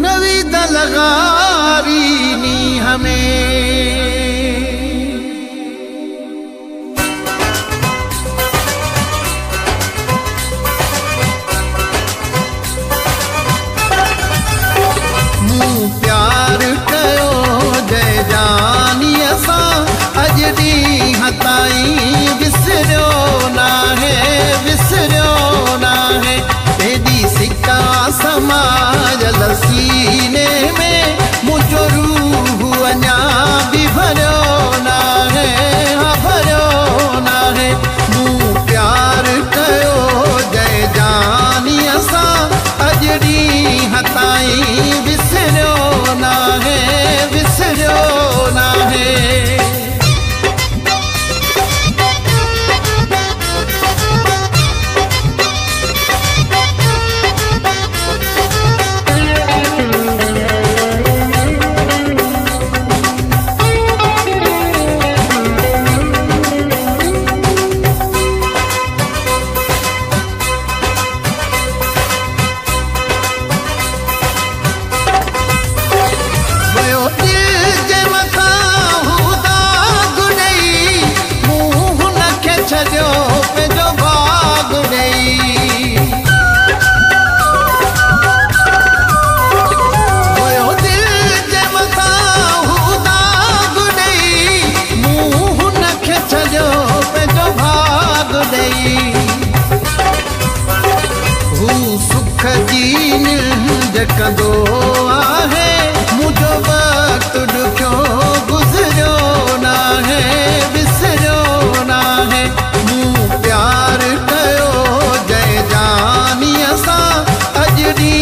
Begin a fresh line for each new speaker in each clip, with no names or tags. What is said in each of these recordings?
नवी दलगारी नी हमें प्यार कयो जय जानी असा अजडी हताई विसरियो ना है तेरी सिक्का समाज लसीने में मुझो रूह अञा भी भरियो ना है मूं प्यार कयो जय जानी असा अजडी हताई विसरियो ना है कंदो आहे मुझो वक्त दुखो गुजरियो ना है विसरियो ना है मूं प्यार कयो जय जानी असा अजडी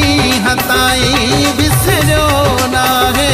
हताई विसरियो ना है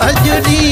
अजडी